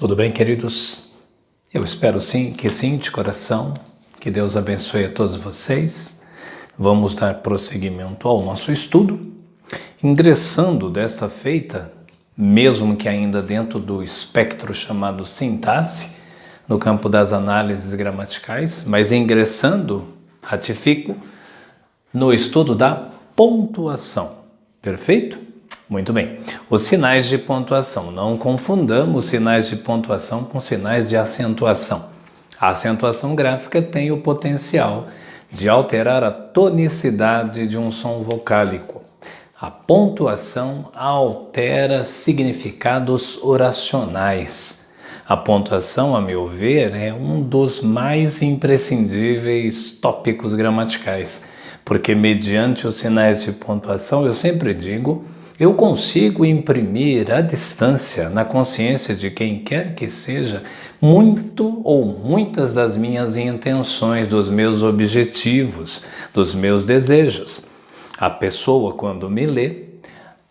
Tudo bem, queridos? Eu espero sim, de coração. Que Deus abençoe a todos vocês. Vamos dar prosseguimento ao nosso estudo, ingressando desta feita, mesmo que ainda dentro do espectro chamado sintaxe, no campo das análises gramaticais, mas ingressando, ratifico, no estudo da pontuação. Perfeito? Muito bem. Os sinais de pontuação. Não confundamos sinais de pontuação com sinais de acentuação. A acentuação gráfica tem o potencial de alterar a tonicidade de um som vocálico. A pontuação altera significados oracionais. A pontuação, a meu ver, é um dos mais imprescindíveis tópicos gramaticais, porque mediante os sinais de pontuação, eu sempre digo, eu consigo imprimir à distância, na consciência de quem quer que seja, muito ou muitas das minhas intenções, dos meus objetivos, dos meus desejos. A pessoa, quando me lê,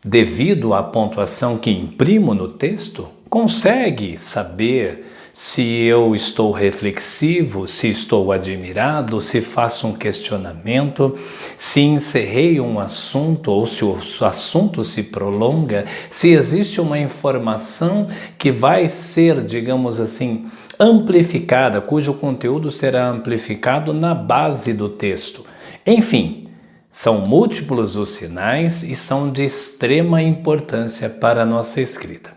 devido à pontuação que imprimo no texto, consegue saber se eu estou reflexivo, se estou admirado, se faço um questionamento, se encerrei um assunto ou se o assunto se prolonga, se existe uma informação que vai ser, digamos assim, amplificada, cujo conteúdo será amplificado na base do texto. Enfim, são múltiplos os sinais e são de extrema importância para a nossa escrita.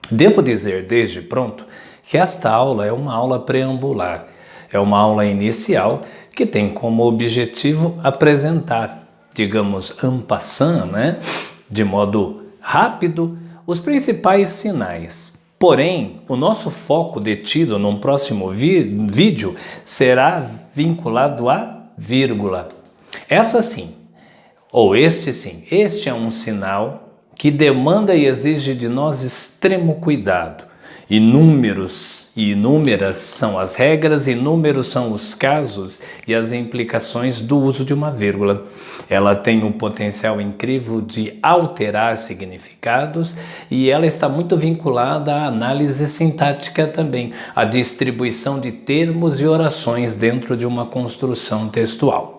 Devo dizer desde pronto que esta aula é uma aula preambular, é uma aula inicial que tem como objetivo apresentar, digamos, en passant, de modo rápido, os principais sinais. Porém, o nosso foco detido num próximo vídeo será vinculado à vírgula. Essa sim, ou este sim, este é um sinal que demanda e exige de nós extremo cuidado. Inúmeros e inúmeras são as regras, inúmeros são os casos e as implicações do uso de uma vírgula. Ela tem um potencial incrível de alterar significados e ela está muito vinculada à análise sintática também, à distribuição de termos e orações dentro de uma construção textual.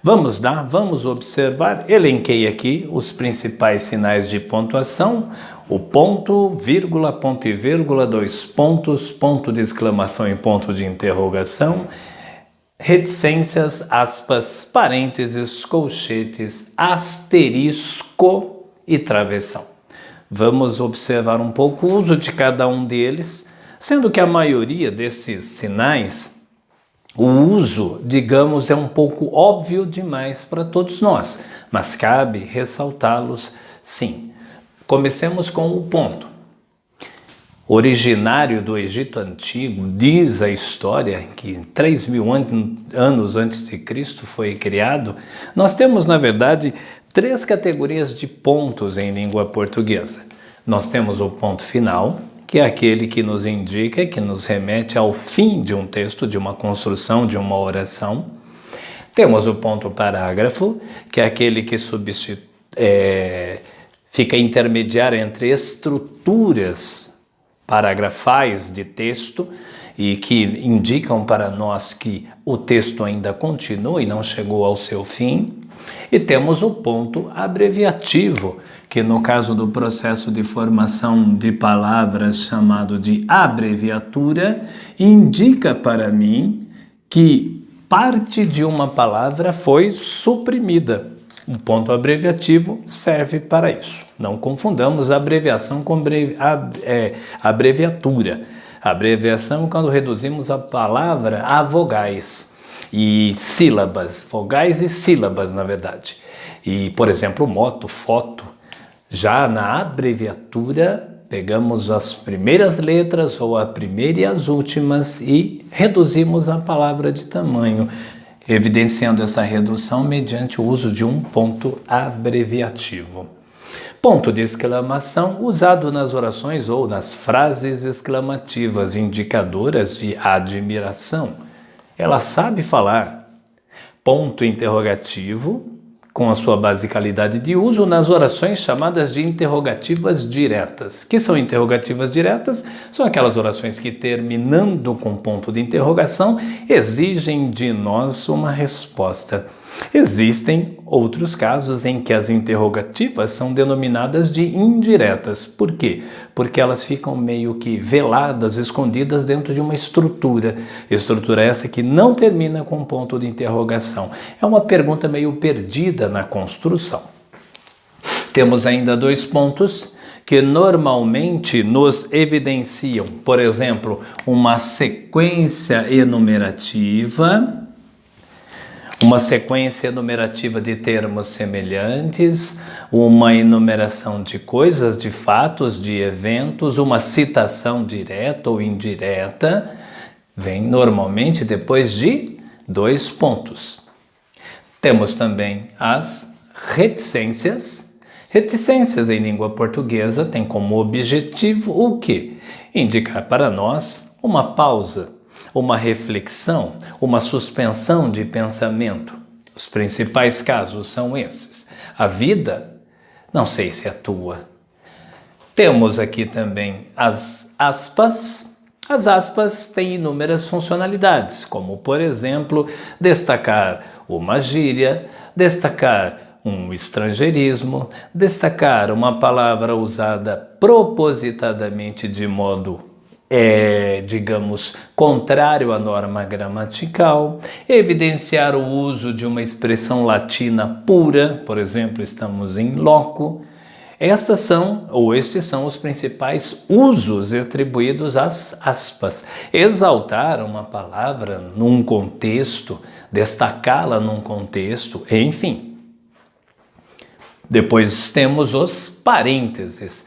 Vamos observar, elenquei aqui os principais sinais de pontuação, o ponto, vírgula, ponto e vírgula, dois pontos, ponto de exclamação e ponto de interrogação, reticências, aspas, parênteses, colchetes, asterisco e travessão. Vamos observar um pouco o uso de cada um deles, sendo que a maioria desses sinais, o uso, digamos, é um pouco óbvio demais para todos nós, mas cabe ressaltá-los sim. Comecemos com o ponto. Originário do Egito Antigo, diz a história que 3.000 anos antes de Cristo foi criado, nós temos, na verdade, 3 categorias de pontos em língua portuguesa. Nós temos o ponto final, que é aquele que nos indica, que nos remete ao fim de um texto, de uma construção, de uma oração. Temos o ponto parágrafo, que é aquele que fica intermediário entre estruturas paragrafais de texto e que indicam para nós que o texto ainda continua e não chegou ao seu fim. E temos o ponto abreviativo, que no caso do processo de formação de palavras chamado de abreviatura, indica para mim que parte de uma palavra foi suprimida. Um ponto abreviativo serve para isso. Não confundamos abreviação com abreviatura. Abreviação é quando reduzimos a palavra a vogais e sílabas, vogais e sílabas, na verdade. E, por exemplo, moto, foto. Já na abreviatura, pegamos as primeiras letras ou a primeira e as últimas e reduzimos a palavra de tamanho, evidenciando essa redução mediante o uso de um ponto abreviativo. Ponto de exclamação usado nas orações ou nas frases exclamativas indicadoras de admiração. Ela sabe falar. Ponto interrogativo, com a sua basicalidade de uso nas orações chamadas de interrogativas diretas. Que são interrogativas diretas? São aquelas orações que, terminando com ponto de interrogação, exigem de nós uma resposta. Existem outros casos em que as interrogativas são denominadas de indiretas. Por quê? Porque elas ficam meio que veladas, escondidas dentro de uma estrutura. Estrutura essa que não termina com ponto de interrogação. É uma pergunta meio perdida na construção. Temos ainda 2 pontos que normalmente nos evidenciam, por exemplo, uma sequência enumerativa. Uma sequência enumerativa de termos semelhantes, uma enumeração de coisas, de fatos, de eventos, uma citação direta ou indireta, vem normalmente depois de 2 pontos. Temos também as reticências. Reticências em língua portuguesa têm como objetivo o quê? Indicar para nós uma pausa, uma reflexão, uma suspensão de pensamento. Os principais casos são esses. A vida, não sei se é tua. Temos aqui também as aspas. As aspas têm inúmeras funcionalidades, como, por exemplo, destacar uma gíria, destacar um estrangeirismo, destacar uma palavra usada propositadamente de modo digamos, contrário à norma gramatical, evidenciar o uso de uma expressão latina pura, por exemplo, estamos em loco. Estes são os principais usos atribuídos às aspas. Exaltar uma palavra num contexto, destacá-la num contexto, enfim. Depois temos os parênteses,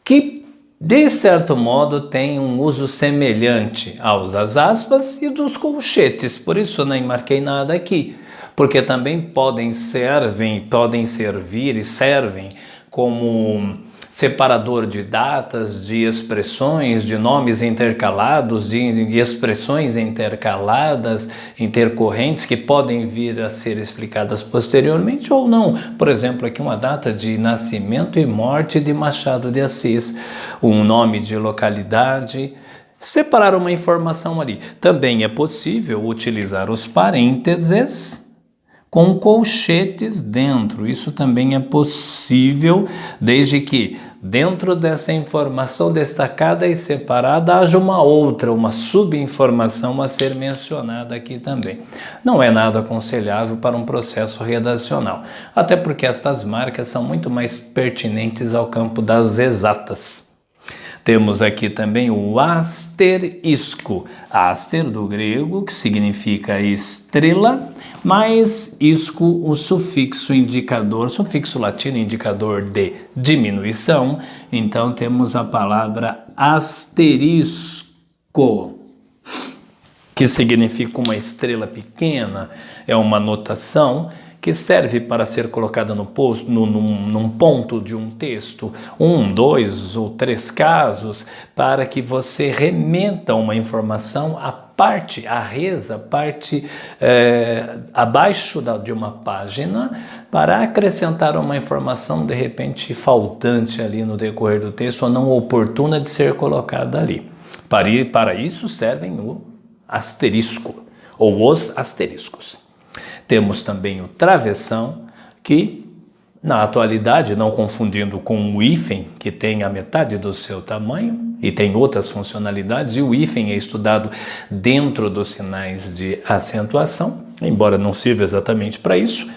que de certo modo, tem um uso semelhante aos das aspas e dos colchetes, por isso eu nem marquei nada aqui, porque também podem servir e servem como separador de datas, de expressões, de nomes intercalados, de expressões intercaladas, intercorrentes, que podem vir a ser explicadas posteriormente ou não. Por exemplo, aqui uma data de nascimento e morte de Machado de Assis, um nome de localidade, separar uma informação ali. Também é possível utilizar os parênteses com colchetes dentro. Isso também é possível, desde que dentro dessa informação destacada e separada haja uma outra, uma subinformação a ser mencionada aqui também. Não é nada aconselhável para um processo redacional, até porque estas marcas são muito mais pertinentes ao campo das exatas. Temos aqui também o asterisco. Aster do grego, que significa estrela, mais isco, o sufixo indicador, sufixo latino indicador de diminuição. Então temos a palavra asterisco, que significa uma estrela pequena, é uma notação que serve para ser colocada num ponto de um texto, 1, 2 ou 3 casos, para que você remeta uma informação à parte, à reza, parte abaixo de uma página, para acrescentar uma informação de repente faltante ali no decorrer do texto ou não oportuna de ser colocada ali. Para isso servem o asterisco ou os asteriscos. Temos também o travessão, que na atualidade, não confundindo com o hífen, que tem a metade do seu tamanho e tem outras funcionalidades, e o hífen é estudado dentro dos sinais de acentuação, embora não sirva exatamente para isso,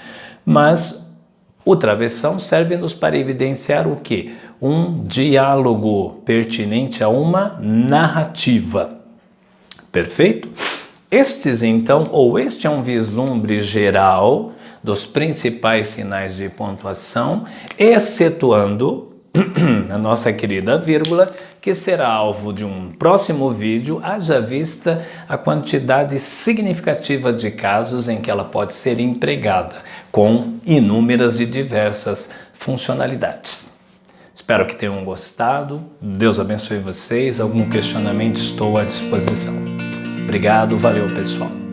mas o travessão serve-nos para evidenciar o quê? Um diálogo pertinente a uma narrativa. Perfeito? Este é um vislumbre geral dos principais sinais de pontuação, excetuando a nossa querida vírgula, que será alvo de um próximo vídeo, haja vista a quantidade significativa de casos em que ela pode ser empregada, com inúmeras e diversas funcionalidades. Espero que tenham gostado. Deus abençoe vocês. Algum questionamento, estou à disposição. Obrigado, valeu pessoal.